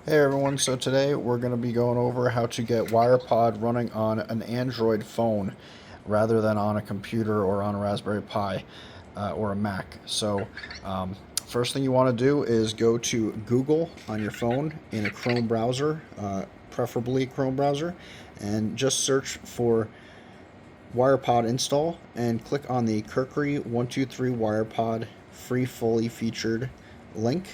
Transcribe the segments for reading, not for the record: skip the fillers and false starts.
Hey everyone, so today we're going to be going over how to get WirePod running on an Android phone rather than on a computer or on a Raspberry Pi or a Mac. First thing you want to do is go to Google on your phone in a Chrome browser, preferably Chrome browser, and just search for WirePod install and click on the Kurkri 123 WirePod free fully featured link,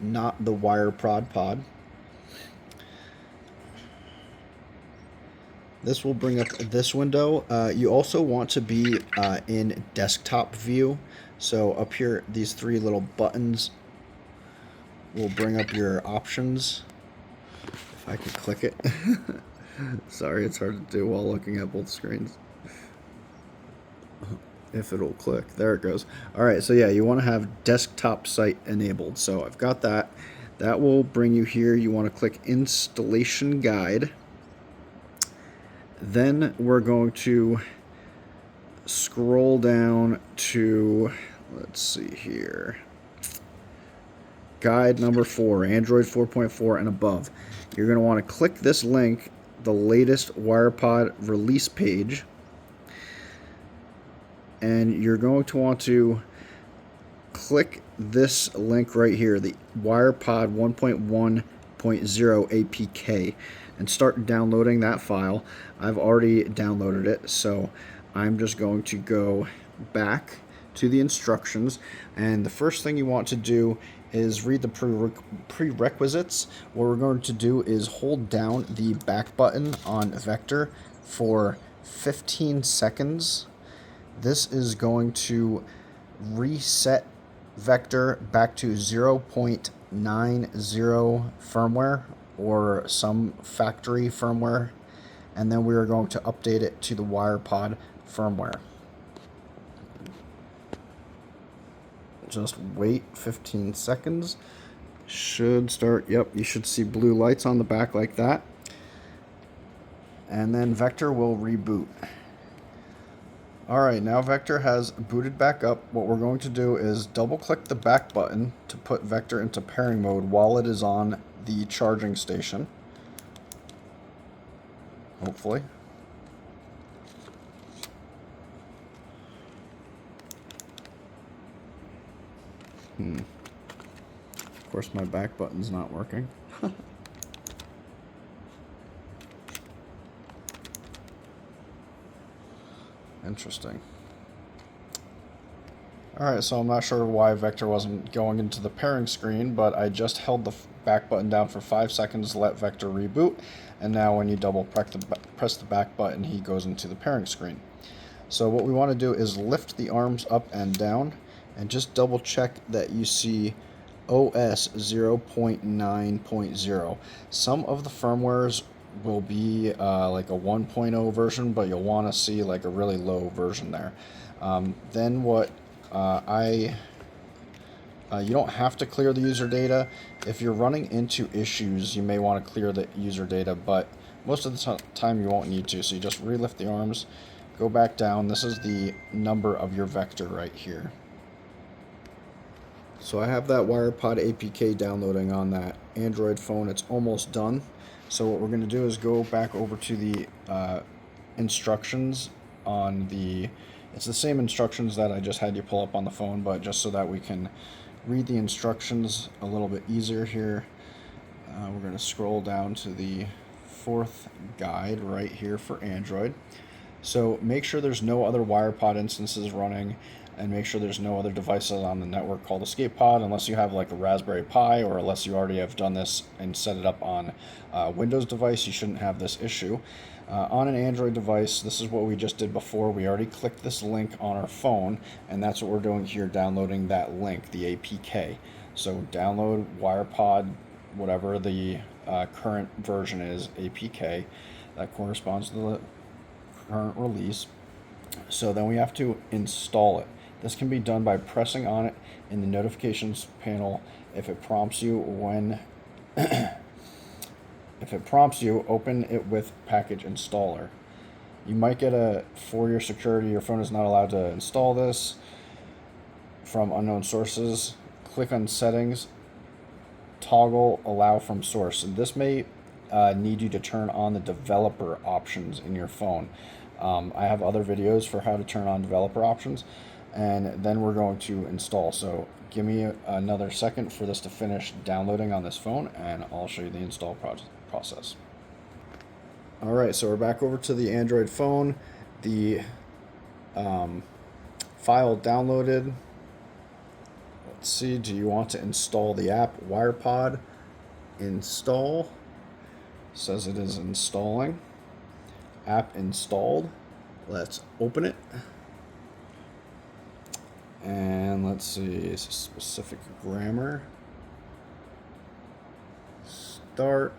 not the WirePod pod. This will bring up this window. You also want to be in desktop view. So up here, these three little buttons will bring up your options. If I could click it. Sorry, it's hard to do while looking at both screens. If it'll click. There it goes. Alright, so yeah, you want to have desktop site enabled. So I've got that. That will bring you here. You want to click installation guide. Then we're going to scroll down to, let's see here, guide number 4, Android 4.4 and above. You're going to want to click this link, the latest WirePod release page, and you're going to want to click this link right here, the WirePod 1.1.0 APK, and start downloading that file. I've already downloaded it, so I'm just going to go back to the instructions, and the first thing you want to do is read the prerequisites. What we're going to do is hold down the back button on Vector for 15 seconds. This is going to reset Vector back to 0.90 firmware or some factory firmware, and then we are going to update it to the WirePod firmware. Just wait 15 seconds. Should start, yep, you should see blue lights on the back like that. And then Vector will reboot. Alright, now Vector has booted back up. What we're going to do is double click the back button to put Vector into pairing mode while it is on the charging station. Hopefully. Of course my back button's not working. Interesting. Alright, so I'm not sure why Vector wasn't going into the pairing screen, but I just held the back button down for 5 seconds to let Vector reboot, and now when you double press the back button, he goes into the pairing screen. So what we want to do is lift the arms up and down, and just double check that you see OS 0.9.0. Some of the firmwares will be like a 1.0 version, but you'll want to see like a really low version there. Then what you don't have to clear the user data. If you're running into issues, you may want to clear the user data, but most of the time you won't need to. So you just relift the arms, go back down. This is the number of your Vector right here. So I have that WirePod APK downloading on that Android phone. It's almost done. So what we're going to do is go back over to the instructions on the... It's the same instructions that I just had you pull up on the phone, but just so that we can read the instructions a little bit easier here, we're going to scroll down to the 4th guide right here for Android. So make sure there's no other WirePod instances running, and make sure there's no other devices on the network called EscapePod, unless you have like a Raspberry Pi, or unless you already have done this and set it up on a Windows device, you shouldn't have this issue. On an Android device, this is what we just did before. We already clicked this link on our phone, and that's what we're doing here, downloading that link, the APK. So download WirePod, whatever the current version is, APK, that corresponds to the current release. So then we have to install it. This can be done by pressing on it in the notifications panel. If it prompts you, open it with package installer. You might get for your security, your phone is not allowed to install this from unknown sources. Click on settings toggle allow from source. And this may need you to turn on the developer options in your phone. I have other videos for how to turn on developer options, and then we're going to install. So give me another second for this to finish downloading on this phone, and I'll show you the install process. All right, so we're back over to the Android phone. The file downloaded. Let's see, do you want to install the app? WirePod install. Says it is installing. App installed. Let's open it. And let's see, specific grammar. Start.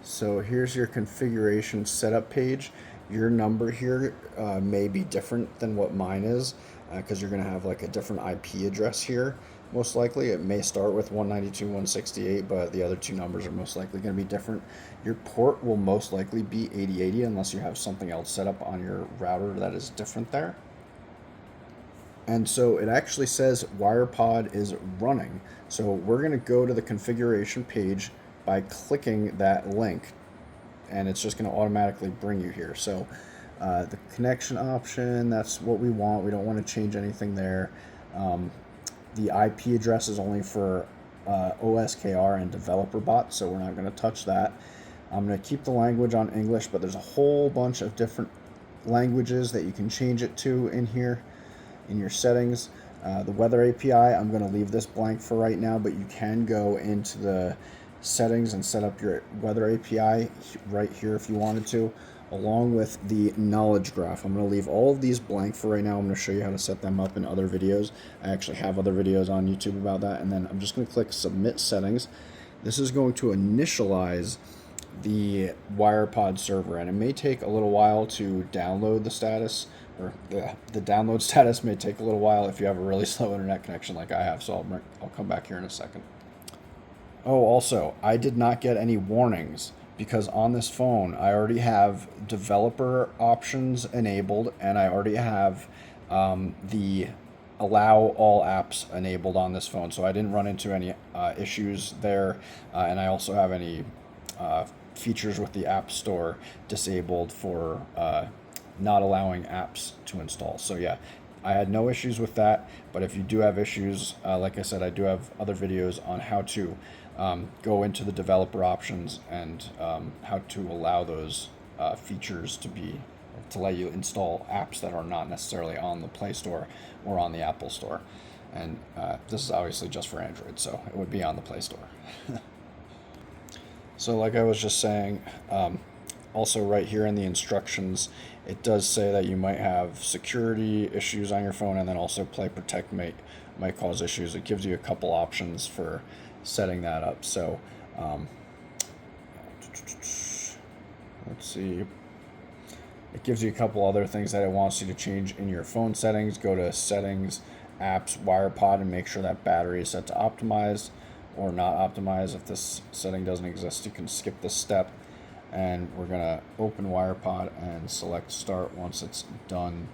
So here's your configuration setup page. Your number here may be different than what mine is, because you're going to have like a different IP address here. Most likely it may start with 192.168, but the other two numbers are most likely going to be different. Your port will most likely be 8080 unless you have something else set up on your router that is different there. And so it actually says WirePod is running. So we're going to go to the configuration page by clicking that link, and it's just going to automatically bring you here. So the connection option, that's what we want. We don't want to change anything there. The IP address is only for OSKR and developer bot, so we're not going to touch that. I'm going to keep the language on English, but there's a whole bunch of different languages that you can change it to in here in your settings. The weather API, I'm going to leave this blank for right now, but you can go into the settings and set up your weather API right here if you wanted to, along with the knowledge graph. I'm going to leave all of these blank for right now. I'm going to show you how to set them up in other videos. I actually have other videos on YouTube about that. And then I'm just going to click submit settings. This is going to initialize the WirePod server, and it may take a little while to download the status, or the download status may take a little while if you have a really slow internet connection like I have. So I'll come back here in a second. Oh, also, I did not get any warnings, because on this phone I already have developer options enabled, and I already have the allow all apps enabled on this phone, so I didn't run into any issues there, and I also have any features with the App Store disabled for not allowing apps to install. So yeah, I had no issues with that. But if you do have issues, like I said, I do have other videos on how to go into the developer options and how to allow those features to let you install apps that are not necessarily on the Play Store or on the Apple Store. And this is obviously just for Android, so it would be on the Play Store. So like I was just saying, also right here in the instructions, it does say that you might have security issues on your phone, and then also Play Protect might cause issues. It gives you a couple options for setting that up. So let's see. It gives you a couple other things that it wants you to change in your phone settings. Go to Settings, Apps, WirePod, and make sure that battery is set to optimized or not optimized. If this setting doesn't exist, you can skip this step. And we're going to open WirePod and select Start once it's done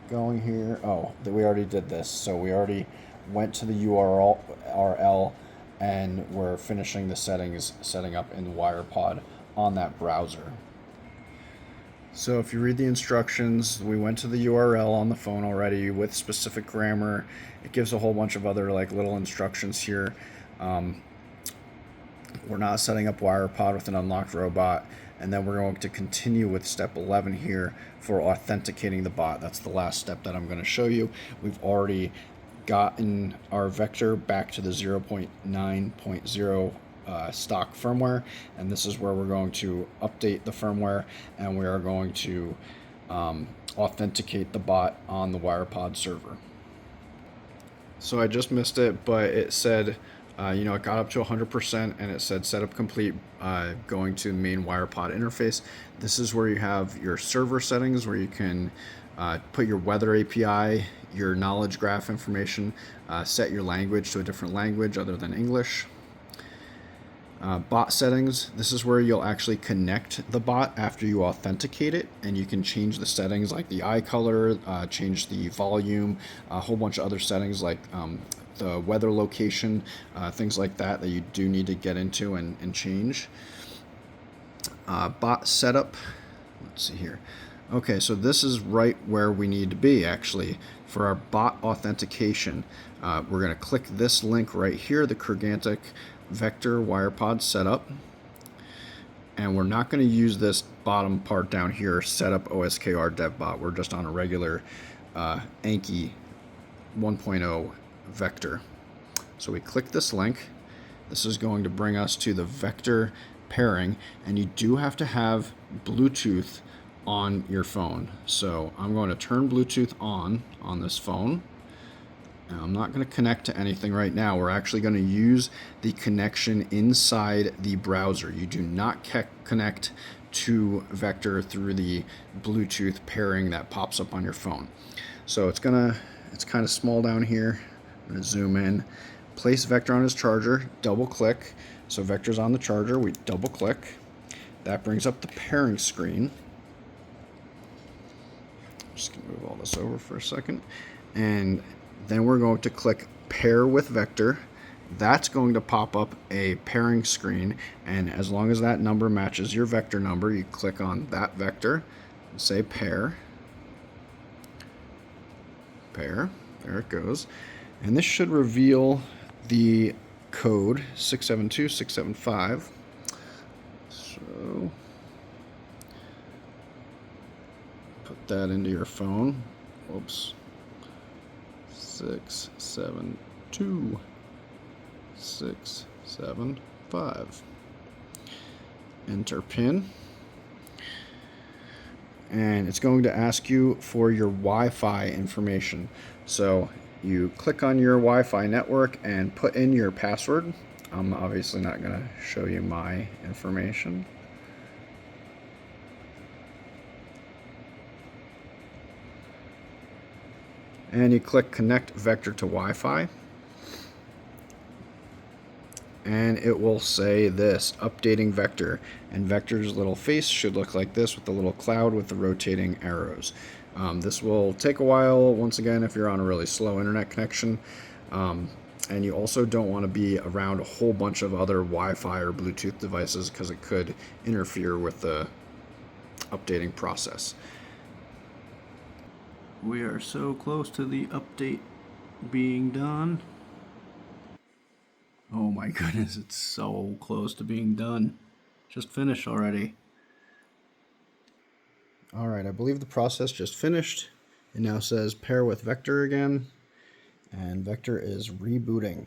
going here. Oh, we already did this. So we already went to the URL and we're finishing the settings, setting up in WirePod on that browser. So if you read the instructions, we went to the URL on the phone already with specific grammar. It gives a whole bunch of other like little instructions here. We're not setting up WirePod with an unlocked robot. And then we're going to continue with step 11 here for authenticating the bot. That's the last step that I'm going to show you. We've already gotten our vector back to the 0.9.0 stock firmware, and this is where we're going to update the firmware, and we are going to authenticate the bot on the WirePod server. So I just missed it, but it said it got up to 100%, and it said setup complete, going to the main WirePod interface. This is where you have your server settings, where you can put your weather API, your knowledge graph information, set your language to a different language other than English. Bot settings, this is where you'll actually connect the bot after you authenticate it, and you can change the settings like the eye color, change the volume, a whole bunch of other settings like the weather location, things like that you do need to get into and change. Bot setup, let's see here. Okay, so this is right where we need to be actually for our bot authentication. We're going to click this link right here, the Kurgantic Vector WirePod setup, and we're not going to use this bottom part down here, setup OSKR DevBot. We're just on a regular Anki 1.0 vector. So we click this link. This is going to bring us to the vector pairing, and you do have to have Bluetooth on your phone. So I'm going to turn Bluetooth on this phone. Now, I'm not going to connect to anything right now. We're actually going to use the connection inside the browser. You do not connect to Vector through the Bluetooth pairing that pops up on your phone. So it's kind of small down here. I'm going to zoom in. Place Vector on his charger, double click. So Vector's on the charger, we double click. That brings up the pairing screen. I'm just going to move all this over for a second. And then we're going to click Pair with Vector. That's going to pop up a pairing screen, and as long as that number matches your vector number, you click on that vector and say pair. Pair. There it goes. And this should reveal the code 672675. So put that into your phone. Whoops. 672675. Enter PIN. And it's going to ask you for your Wi-Fi information. So you click on your Wi-Fi network and put in your password. I'm obviously not going to show you my information. And you click Connect Vector to Wi-Fi. And it will say this, updating Vector. And Vector's little face should look like this with the little cloud with the rotating arrows. This will take a while, once again, if you're on a really slow internet connection. And you also don't want to be around a whole bunch of other Wi-Fi or Bluetooth devices because it could interfere with the updating process. We are so close to the update being done. Oh my goodness, it's so close to being done. Just finished already. Alright, I believe the process just finished. It now says pair with Vector again, and Vector is rebooting.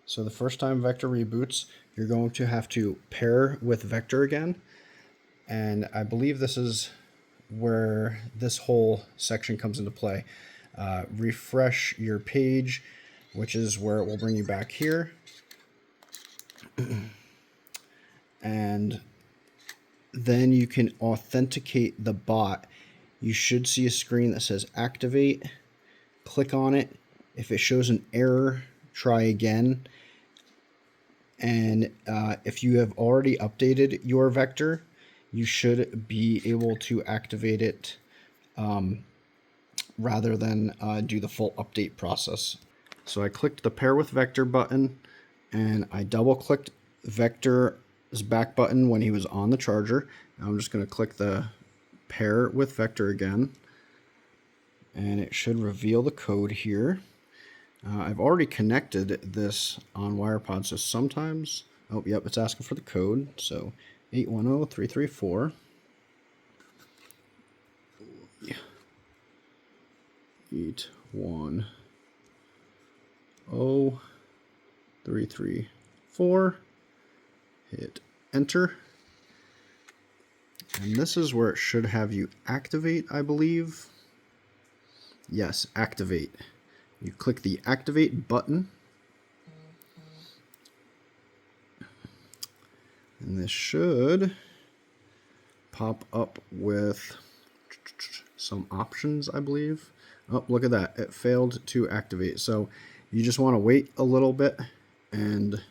So the first time Vector reboots, you're going to have to pair with Vector again, and I believe this is where this whole section comes into play. Refresh your page, which is where it will bring you back here. And then you can authenticate the bot. You should see a screen that says activate. Click on it. If it shows an error, try again. And if you have already updated your vector, you should be able to activate it rather than do the full update process. So I clicked the pair with Vector button, and I double clicked Vector's back button when he was on the charger. Now I'm just going to click the pair with Vector again, and it should reveal the code here. I've already connected this on WirePod, so sometimes, oh yep, it's asking for the code, so 810334. Yeah. 810334. Hit enter. And this is where it should have you activate, I believe. Yes, activate. You click the activate button. And this should pop up with some options, I believe. Oh, look at that. It failed to activate. So you just want to wait a little bit and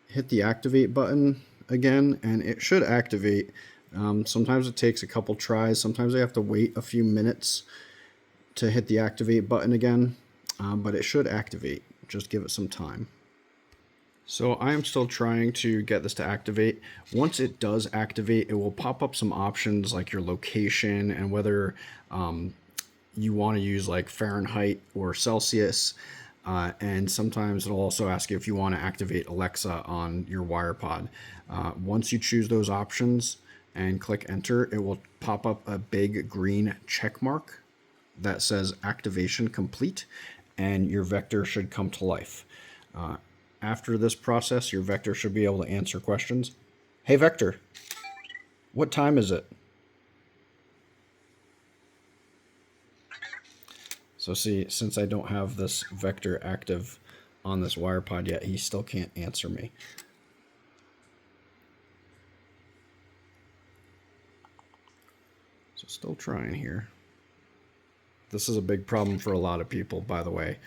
hit the activate button again, and it should activate. Sometimes it takes a couple tries. Sometimes I have to wait a few minutes to hit the activate button again, but it should activate. Just give it some time. So I am still trying to get this to activate. Once it does activate, it will pop up some options like your location and whether you want to use like Fahrenheit or Celsius. And sometimes it'll also ask you if you want to activate Alexa on your WirePod. Once you choose those options and click enter, it will pop up a big green check mark that says activation complete, and your Vector should come to life. After this process, your Vector should be able to answer questions. Hey Vector, what time is it? So see, since I don't have this Vector active on this WirePod yet, he still can't answer me. So still trying here. This is a big problem for a lot of people, by the way,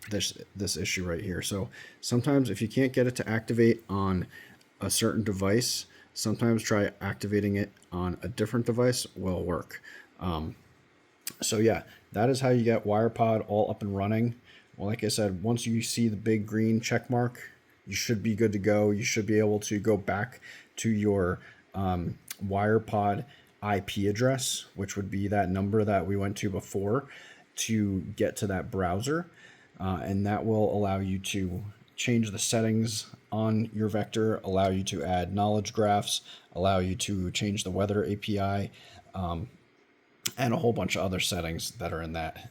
this issue right here. So sometimes if you can't get it to activate on a certain device, sometimes try activating it on a different device will work. So yeah, that is how you get WirePod all up and running. Well, like I said, once you see the big green check mark, you should be good to go. You should be able to go back to your WirePod IP address, which would be that number that we went to before, to get to that browser. And that will allow you to change the settings on your Vector, allow you to add knowledge graphs, allow you to change the weather API, and a whole bunch of other settings that are in that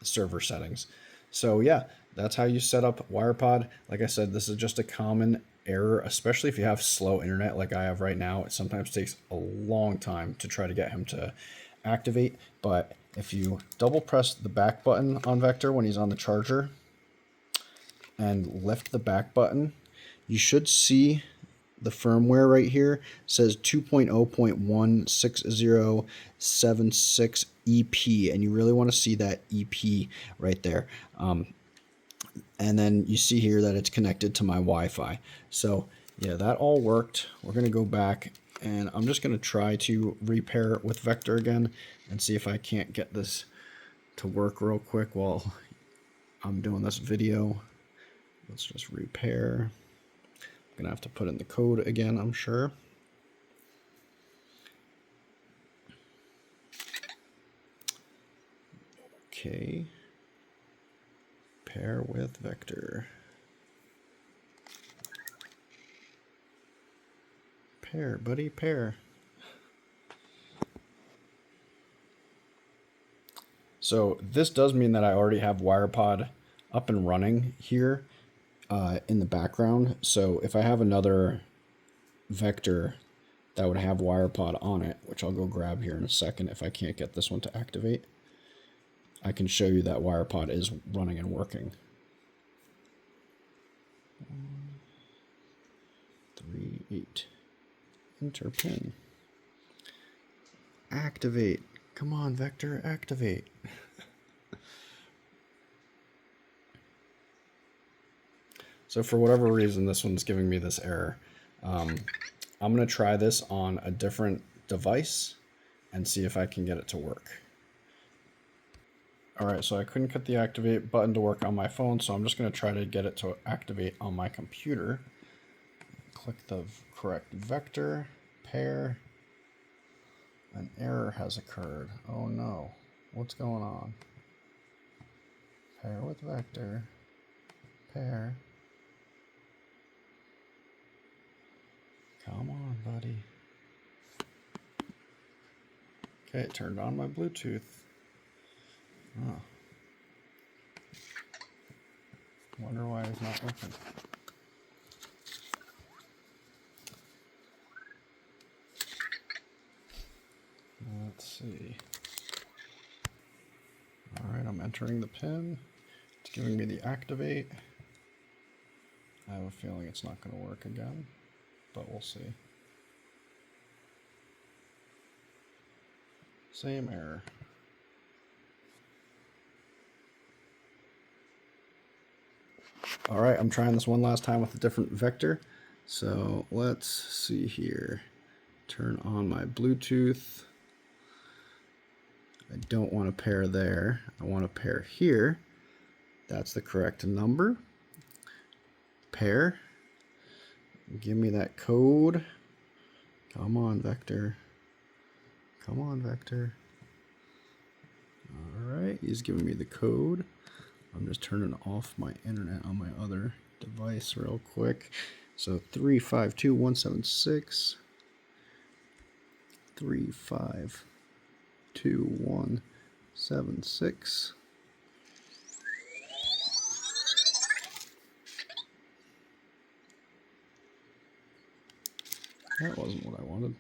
server settings. So yeah, that's how you set up WirePod. Like I said, this is just a common error, especially if you have slow internet like I have right now. It sometimes takes a long time to try to get him to activate. But if you double press the back button on Vector when he's on the charger and lift the back button, you should see the firmware right here says 2.0.16076 EP, and you really want to see that EP right there. And then you see here that it's connected to my Wi-Fi. So yeah, that all worked. We're going to go back, and I'm just going to try to repair it with Vector again and see if I can't get this to work real quick while I'm doing this video. Let's just repair. I'm going to have to put in the code again, I'm sure. Okay. Pair with Vector. Pair, buddy, pair. So this does mean that I already have WirePod up and running here in the background. So if I have another Vector that would have WirePod on it, which I'll go grab here in a second if I can't get this one to activate, I can show you that WirePod is running and working. 1, 3, 8. Enter pin. Activate. Come on, Vector, activate. So for whatever reason, this one's giving me this error. I'm going to try this on a different device and see if I can get it to work. All right, so I couldn't get the activate button to work on my phone, so I'm just going to try to get it to activate on my computer. Click the correct Vector, pair. An error has occurred. Oh no, what's going on? Pair with Vector, pair. Come on, buddy. Okay, it turned on my Bluetooth. Oh. Wonder why it's not working. Let's see. All right, I'm entering the pin. It's giving me the activate. I have a feeling it's not going to work again, but we'll see. Same error. All right, I'm trying this one last time with a different vector. So let's see here. Turn on my Bluetooth. I don't want to pair there. I want to pair here. That's the correct number. Pair. Give me that code. Come on, vector. Come on, vector. All right, he's giving me the code. I'm just turning off my internet on my other device real quick. So 352.176. 352.176. That wasn't what I wanted.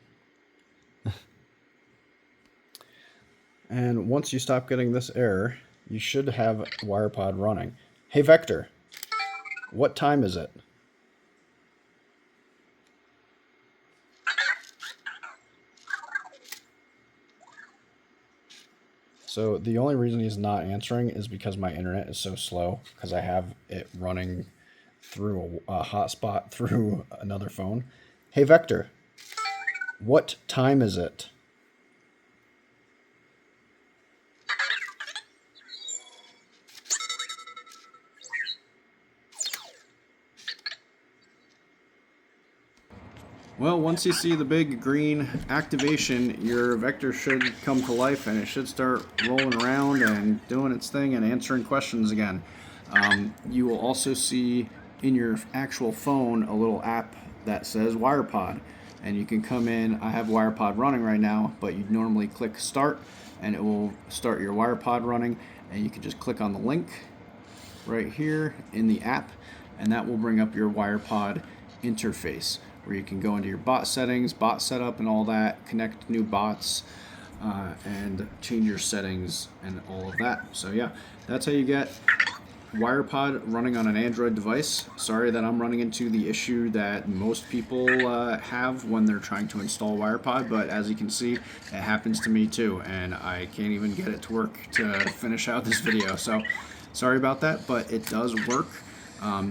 And once you stop getting this error, you should have WirePod running. Hey Vector, what time is it? So the only reason he's not answering is because my internet is so slow, because I have it running through a hotspot through another phone. Hey Vector, what time is it? Well, once you see the big green activation, your vector should come to life and it should start rolling around and doing its thing and answering questions again. You will also see in your actual phone a little app that says WirePod, and you can come in. I have WirePod running right now, but you'd normally click start and it will start your WirePod running, and you can just click on the link right here in the app, and that will bring up your WirePod interface, where you can go into your bot settings, bot setup, and all that, connect new bots, and change your settings and all of that. So yeah, that's how you get WirePod running on an Android device. Sorry that I'm running into the issue that most people have when they're trying to install WirePod, but as you can see, it happens to me too, and I can't even get it to work to finish out this video. So sorry about that, but it does work.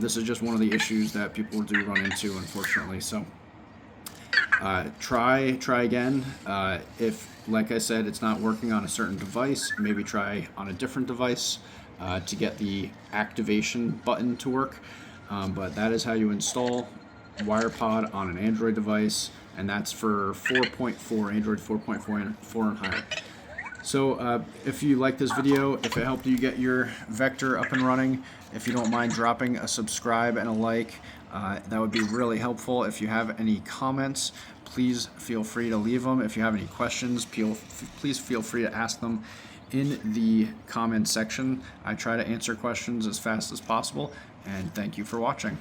This is just one of the issues that people do run into, unfortunately. So try again. If, like I said, it's not working on a certain device, maybe try on a different device to get the activation button to work. But that is how you install WirePod on an Android device, and that's for 4.4, Android 4.4 and higher. So if you like this video, if it helped you get your vector up and running, if you don't mind dropping a subscribe and a like, that would be really helpful. If you have any comments, please feel free to leave them. If you have any questions, please feel free to ask them in the comment section. I try to answer questions as fast as possible, and thank you for watching.